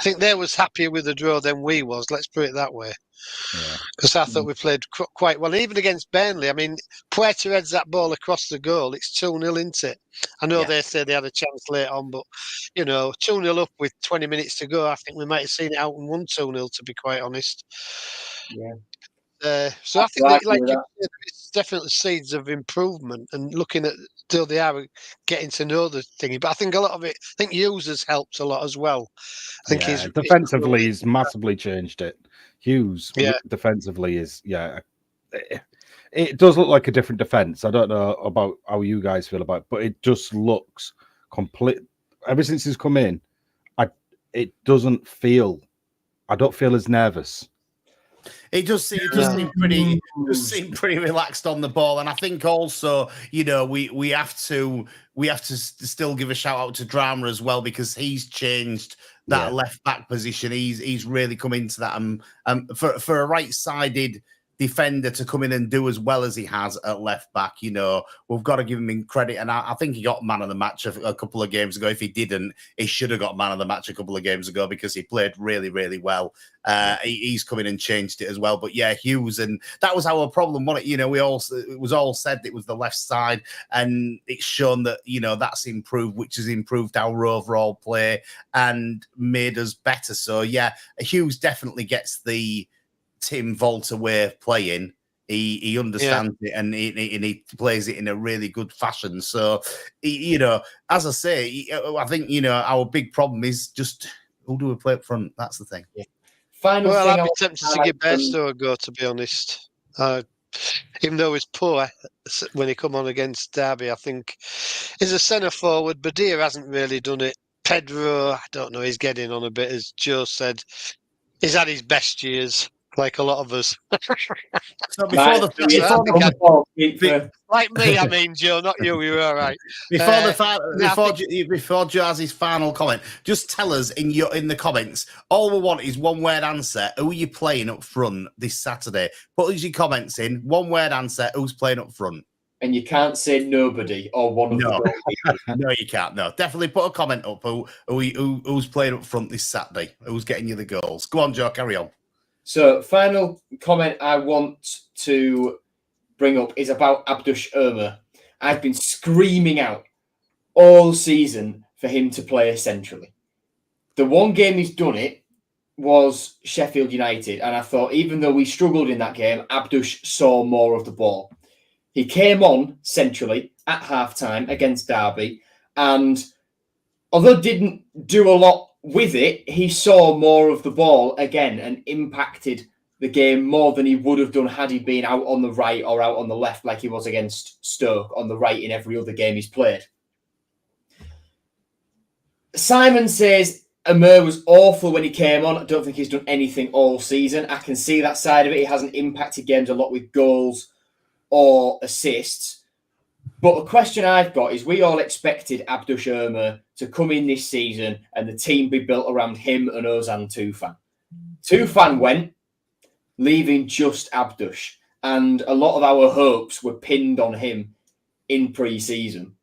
think, they was happier with the draw than we was. Let's put it that way. Because I thought we played quite well. Even against Burnley, I mean, Puerto heads that ball across the goal. It's 2-0, isn't it? I know they say they had a chance late on, but, you know, 2-0 up with 20 minutes to go, I think we might have seen it out and won 2-0, to be quite honest. Yeah. So I think that, like you said, it's definitely seeds of improvement and looking at still they are getting to know the thingy. But I think a lot of it, I think Hughes has helped a lot as well. I think he's defensively he's massively changed it. Hughes defensively is it does look like a different defense. I don't know about how you guys feel about it, but it just looks complete. Ever since he's come in, I don't feel as nervous. It does seem pretty relaxed on the ball, and I think also, you know, we have to still give a shout out to Drama as well, because he's changed that left back position. He's really come into that, for a right-sided defender to come in and do as well as he has at left back, you know, we've got to give him credit. And I think he got man of the match a couple of games ago. If he didn't, he should have got man of the match a couple of games ago because he played really, really well. He's come in and changed it as well. But yeah, Hughes, and that was our problem, wasn't it? You know, it was all said it was the left side, and it's shown that, you know, that's improved, which has improved our overall play and made us better. So yeah, Hughes definitely gets the Tim Volter way of playing. He understands it, and he plays it in a really good fashion. So, you know, as I say, I think, you know, our big problem is just who do we play up front? That's the thing. Yeah. I'd be tempted to give Bairstow a go, to be honest. Even though he's poor when he come on against Derby, I think he's a centre forward. Badir hasn't really done it. Pedro, I don't know, he's getting on a bit, as Joe said. He's had his best years, like a lot of us. So like me, I mean, Joe, not you. You're all right. Before Joe has his final comment, just tell us in the comments. All we want is one word answer. Who are you playing up front this Saturday? Put your comments in. One word answer. Who's playing up front? And you can't say nobody or one of them. No, you can't. No, definitely put a comment up. Who's playing up front this Saturday? Who's getting you the goals? Go on, Joe. Carry on. So, final comment I want to bring up is about Abdush Irma. I've been screaming out all season for him to play centrally. The one game he's done it was Sheffield United, and I thought even though we struggled in that game, Abdush saw more of the ball. He came on centrally at halftime against Derby, and although didn't do a lot with it, he saw more of the ball again and impacted the game more than he would have done had he been out on the right or out on the left like he was against Stoke on the right in every other game he's played. Simon says Amir was awful when he came on. I don't think he's done anything all season. I can see that side of it. He hasn't impacted games a lot with goals or assists. But a question I've got is, we all expected Abdush Ömer to come in this season and the team be built around him and Ozan Tufan. Tufan went, leaving just Abdush. And a lot of our hopes were pinned on him in pre-season.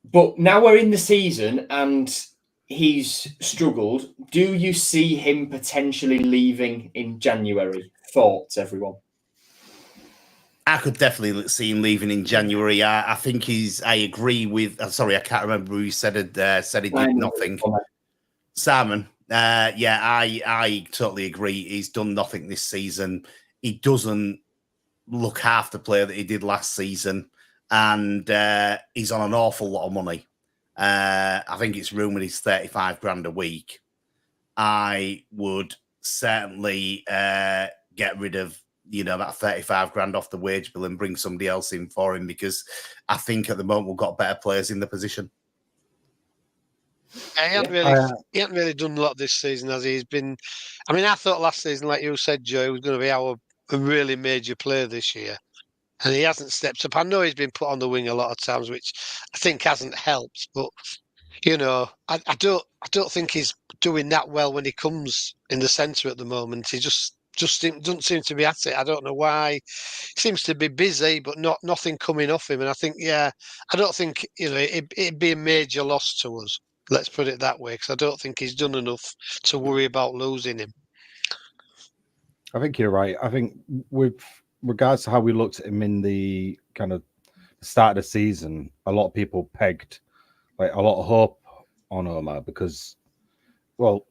But now we're in the season and he's struggled. Do you see him potentially leaving in January? Thoughts, everyone? I could definitely see him leaving in January. I think I agree with. Sorry, I can't remember who said it. Said he did nothing. Simon. I totally agree. He's done nothing this season. He doesn't look half the player that he did last season, and he's on an awful lot of money. I think it's rumoured he's 35 grand a week. I would certainly get rid of that 35 grand off the wage bill and bring somebody else in for him, because I think at the moment we've got better players in the position. He hasn't really done a lot this season, has he? He's been. I mean, I thought last season, like you said, Joe, he was going to be a really major player this year, and he hasn't stepped up. I know he's been put on the wing a lot of times, which I think hasn't helped. But I don't think he's doing that well when he comes in the centre at the moment. He just doesn't seem to be at it. I don't know why. He seems to be busy, but nothing coming off him. And I think, I don't think it'd be a major loss to us. Let's put it that way, because I don't think he's done enough to worry about losing him. I think you're right. I think with regards to how we looked at him in the kind of start of the season, a lot of people pegged like a lot of hope on Omar because, well,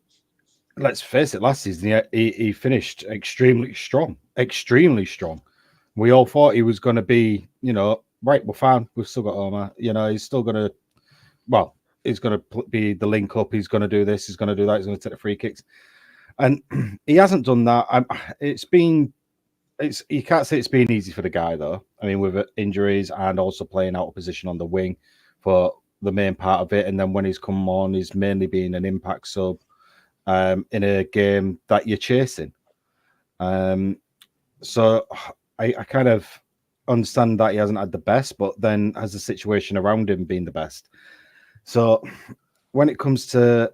let's face it, last season he finished extremely strong. We all thought he was going to be, right, we're fine. We've still got Omar. He's still going to, he's going to be the link up. He's going to do this. He's going to do that. He's going to take the free kicks. And he hasn't done that. You can't say it's been easy for the guy, though. I mean, with injuries and also playing out of position on the wing for the main part of it. And then when he's come on, he's mainly been an impact sub in a game that you're chasing. So I kind of understand that he hasn't had the best, but then has the situation around him being the best. So when it comes to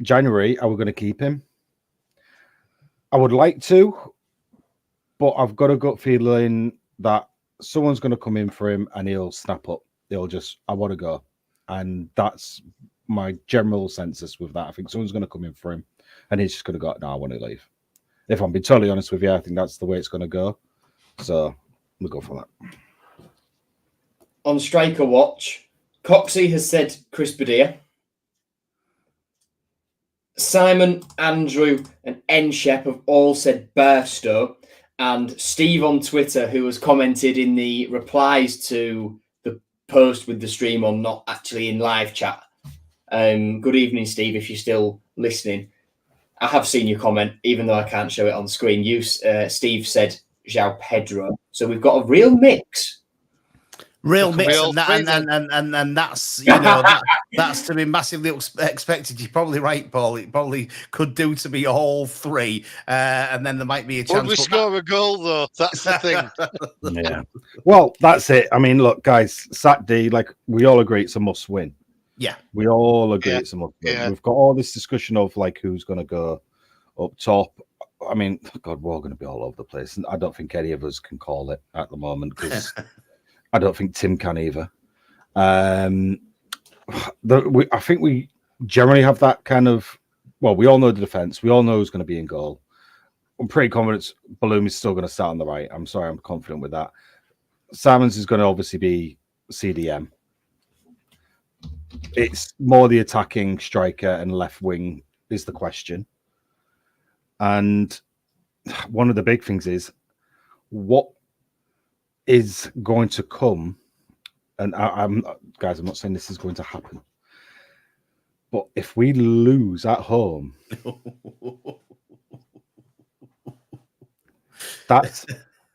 January, are we going to keep him? I would like to, but I've got a gut feeling that someone's going to come in for him and he'll snap up. He'll just, I want to go. And that's my general census with that. I think someone's going to come in for him and he's just going to go, no, I want to leave. If I'm being totally honest with you, I think that's the way it's going to go. So we'll go for that. On Striker Watch, Coxey has said Chris Badia. Simon, Andrew, and Enshep have all said Burstow. And Steve on Twitter, who has commented in the replies to the post with the stream on, not actually in live chat. Good evening, Steve, if you're still listening. I have seen your comment, even though I can't show it on screen. Steve said João Pedro. So we've got a real mix. And that's that's to be massively expected. You're probably right, Paul. It probably could do to be all three, and then there might be a chance. Would we score a goal though? That's the thing. Yeah. Well, that's it. I mean, look, guys, Saturday, like we all agree, it's a must-win. Yeah, we all agree it's a must-win. Yeah. We've got all this discussion of like who's going to go up top. I mean, God, we're all going to be all over the place, and I don't think any of us can call it at the moment because. I don't think Tim can either. I think we generally have that kind of. Well, we all know the defense. We all know who's going to be in goal. I'm pretty confident Balloon is still going to start on the right. I'm sorry, I'm confident with that. Simons is going to obviously be CDM. It's more the attacking striker and left wing is the question. And one of the big things is what is going to come, and I'm not saying this is going to happen, but if we lose at home, that's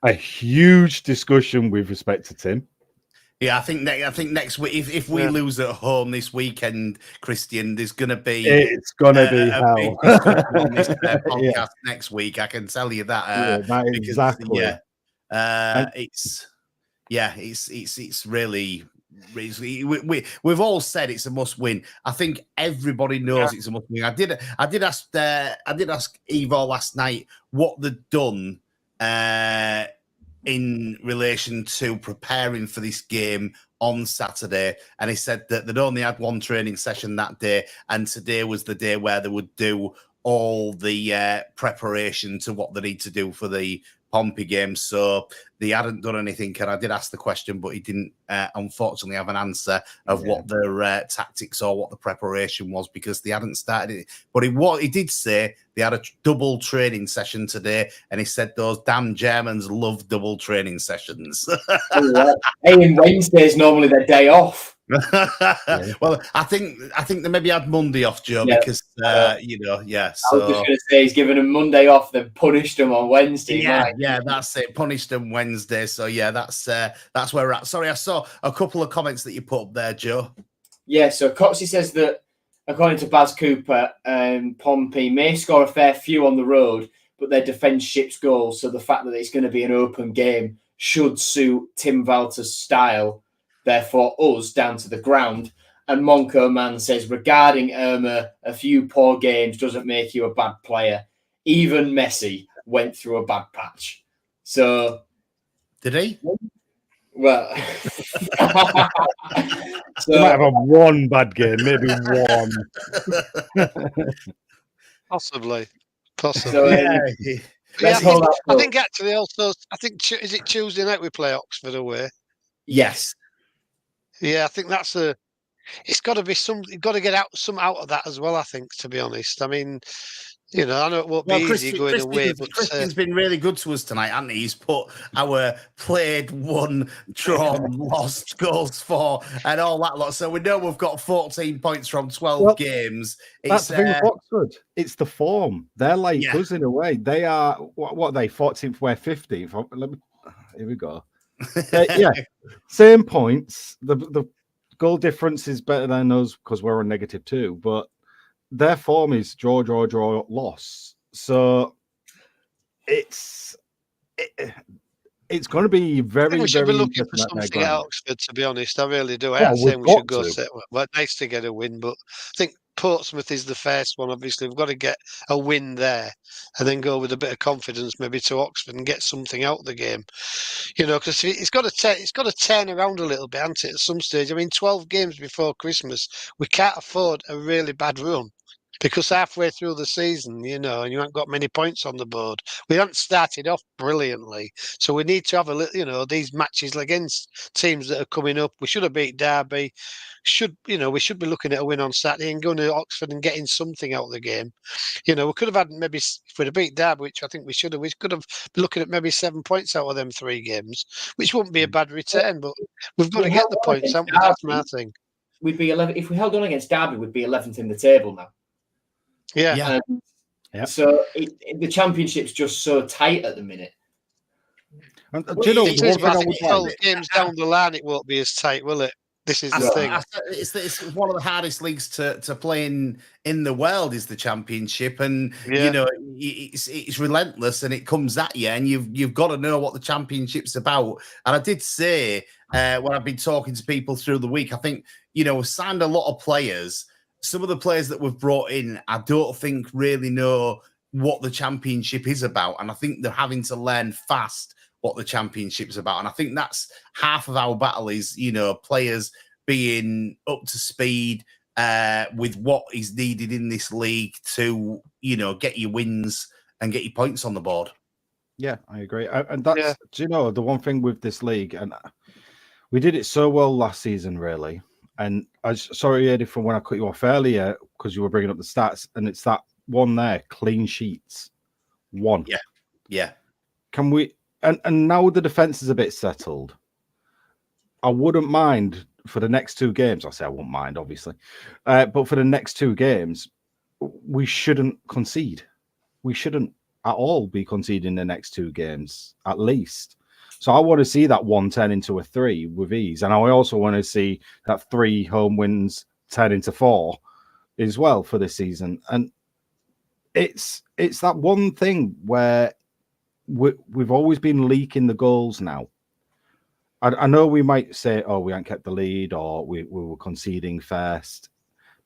a huge discussion with respect to Tim. Yeah, I think next week, if we lose at home this weekend, Christian, there's going to be it's going to be hell big discussion on this podcast next week. I can tell you that. Exactly. It's really. We've all said it's a must win. I think everybody knows it's a must win. I did ask Evo last night what they'd done in relation to preparing for this game on Saturday, and he said that they'd only had one training session that day, and today was the day where they would do all the preparation to what they need to do for the Pompey game. So they hadn't done anything, and I did ask the question, but he didn't unfortunately have an answer of what their tactics or what the preparation was, because they hadn't started it. But he did say they had a double training session today, and he said those damn Germans love double training sessions. Hey, and Wednesday's normally their day off. Well, I think they maybe had Monday off, Joe, because So I was just going to say he's given them Monday off, then punished them on Wednesday. Yeah, that's it. Punished them Wednesday. So yeah, that's where we're at. Sorry, I saw a couple of comments that you put up there, Joe. Yeah, so Coxie says that according to Baz Cooper, Pompey may score a fair few on the road, but their defence ships goals. So the fact that it's going to be an open game should suit Tim Walter's style. Therefore, us down to the ground. And Monco Man says, regarding Irma, a few poor games doesn't make you a bad player. Even Messi went through a bad patch. So, did he? Well, so, you might have one bad game, maybe one. Possibly. So, I think actually also, is it Tuesday night we play Oxford away? Yes. Yeah, I think that's it's got to be you've got to get some out of that as well, I think, to be honest. I mean, I know it won't be easy going away, but Christian's been really good to us tonight, hasn't he? He's put our played, won, drawn, lost, goals for, and all that lot. So we know we've got 14 points from 12 games. That's the thing with Oxford. It's the form. They're like us in a way. They are, what are they, 14th, we're 15th. Here we go. Same points. The goal difference is better than us because we're on -2, but their form is draw, loss. So it's going to be very, I think we should be looking for something at Oxford, to be honest. I really do. I am saying we should go set. Well, nice to get a win, but I think Portsmouth is the first one. Obviously, we've got to get a win there, and then go with a bit of confidence, maybe to Oxford and get something out of the game. Because it's got to turn around a little bit, hasn't it? At some stage, I mean, 12 games before Christmas, we can't afford a really bad run. Because halfway through the season, and you haven't got many points on the board. We haven't started off brilliantly. So we need to have a little, these matches against teams that are coming up. We should have beat Derby. We should be looking at a win on Saturday and going to Oxford and getting something out of the game. We could have had maybe, if we'd have beat Derby, which I think we should have, we could have been looking at maybe 7 points out of them 3 games, which wouldn't be a bad return, but we've got to get the points, haven't we? That's my thing. We'd be 11. If we held on against Derby, we'd be 11th in the table now. Yeah. So the championship's just so tight at the minute. And, do you know, it is, but I think 12 games down the line, it won't be as tight, will it? This is the thing. It's one of the hardest leagues to play in the world is the championship, and it's relentless and it comes at you, and you've got to know what the championship's about. And I did say when I've been talking to people through the week, I think we've signed a lot of players. Some of the players that we've brought in, I don't think really know what the championship is about. And I think they're having to learn fast what the championship's about. And I think that's half of our battle is, players being up to speed with what is needed in this league to, get your wins and get your points on the board. Yeah, I agree. And that's, do you know, the one thing with this league, and we did it so well last season, really. And I'm sorry, Eddie, for when I cut you off earlier because you were bringing up the stats, and it's that one there, clean sheets. 1. Yeah. Can we? And now the defense is a bit settled. I wouldn't mind for the next 2 games. I say I wouldn't mind, obviously, but for the next 2 games, we shouldn't concede. We shouldn't at all be conceding the next 2 games, at least. So I want to see that 1 turn into a 3 with ease. And I also want to see that 3 home wins turn into 4 as well for this season. And it's that one thing where we've always been leaking the goals now. I know we might say, oh, we haven't kept the lead or we were conceding first,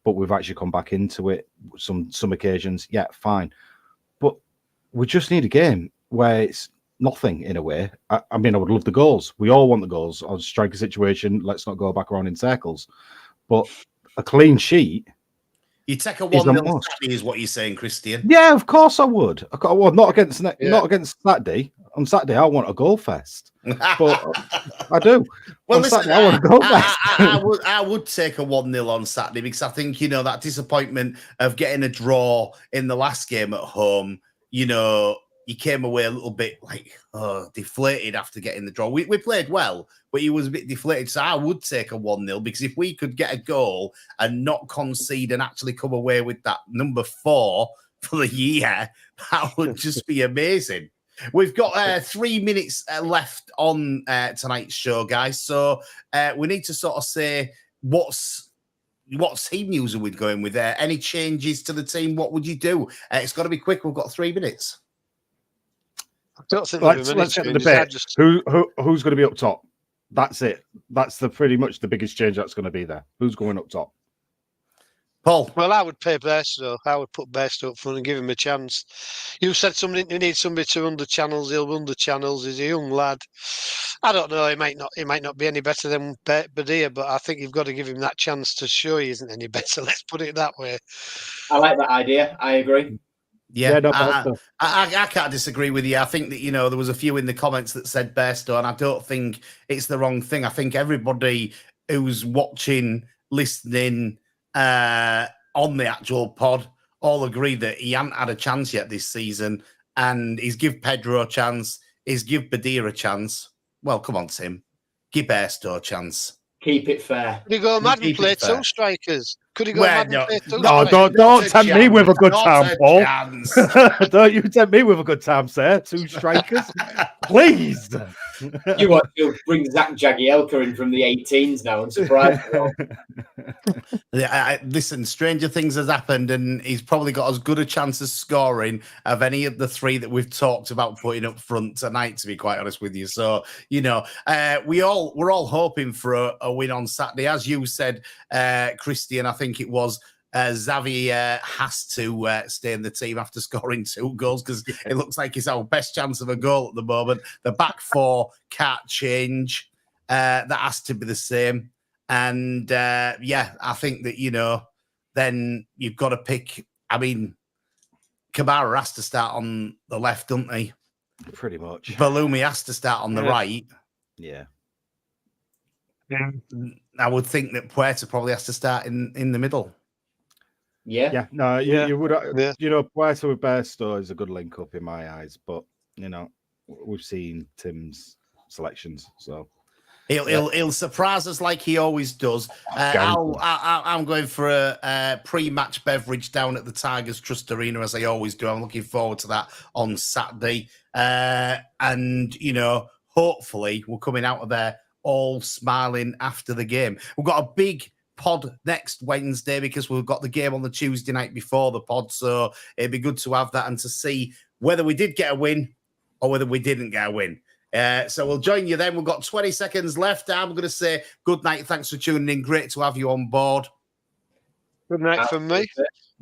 but we've actually come back into it some occasions. Yeah, fine. But we just need a game where it's nothing in a way. I mean, I would love the goals. We all want the goals. I'll strike a situation. Let's not go back around in circles. But a clean sheet. You take a 1-0 is what you're saying, Christian. Yeah, of course I would. Well, not against Saturday. On Saturday, I want a goal fest. But I do. Well, on listen, Saturday, I want a goal fest. I would take a 1-0 on Saturday because I think, that disappointment of getting a draw in the last game at home, you came away a little bit deflated after getting the draw. We played well, but he was a bit deflated. So I would take a 1-0 because if we could get a goal and not concede and actually come away with that number 4 for the year, that would just be amazing. We've got 3 minutes left on tonight's show, guys. So we need to sort of say what team news are we going with there? Any changes to the team? What would you do? It's got to be quick. We've got 3 minutes. I don't think let's get the debate. Who's going to be up top? That's it. That's pretty much the biggest change that's going to be there. Who's going up top? Paul. Well, I would pay Bairstow. I would put Bairstow up front and give him a chance. You said you need somebody to run the channels. He'll run the channels. He's a young lad. I don't know. He might not be any better than Badia, but I think you've got to give him that chance to show he isn't any better. Let's put it that way. I like that idea. I agree. Yeah, I can't disagree with you. I think that, there was a few in the comments that said Bairstow, and I don't think it's the wrong thing. I think everybody who's watching, listening on the actual pod all agree that he hasn't had a chance yet this season, and he's give Pedro a chance. He's give Badia a chance. Well, come on, Tim. Give Bairstow a chance. Keep it fair. Could he go mad and play 2 strikers? Could he go mad and play 2 strikers? Don't tempt me with a good time, Paul. Don't you tempt me with a good time, sir. 2 strikers, please. You want to bring Zach Jagielka in from the 18s now? I'm surprised. Listen, stranger things has happened, and he's probably got as good a chance of scoring of any of the 3 that we've talked about putting up front tonight, to be quite honest with you. So, we're all hoping for a win on Saturday. As you said, Christian, I think it was, Xavier has to stay in the team after scoring 2 goals because it looks like it's our best chance of a goal at the moment. The back 4 can't change. That has to be the same. And, I think that, then you've got to pick. I mean, Kamara has to start on the left, doesn't he? Pretty much. Balumi has to start on the right. Yeah. I would think that Puerta probably has to start in the middle. Yeah. No, you would. Puerta with Bairstow is a good link up in my eyes, but we've seen Tim's selections, so he'll surprise us like he always does. I'm going for a pre-match beverage down at the Tigers Trust Arena as I always do. I'm looking forward to that on Saturday, and hopefully we're coming out of there all smiling after the game. We've got a big pod next Wednesday because we've got the game on the Tuesday night before the pod, so it'd be good to have that and to see whether we did get a win or whether we didn't get a win. So we'll join you then. We've got 20 seconds left. I'm going to say good night. Thanks for tuning in. Great to have you on board. Good night from me.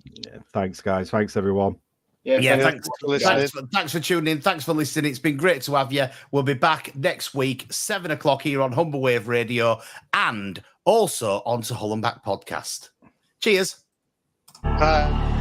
Yeah, thanks, guys. Thanks, everyone. Thanks for tuning in. Thanks for listening. It's been great to have you. We'll be back next week, 7:00 here on Humber Wave Radio and also on to Hull and Back podcast. Cheers. Bye.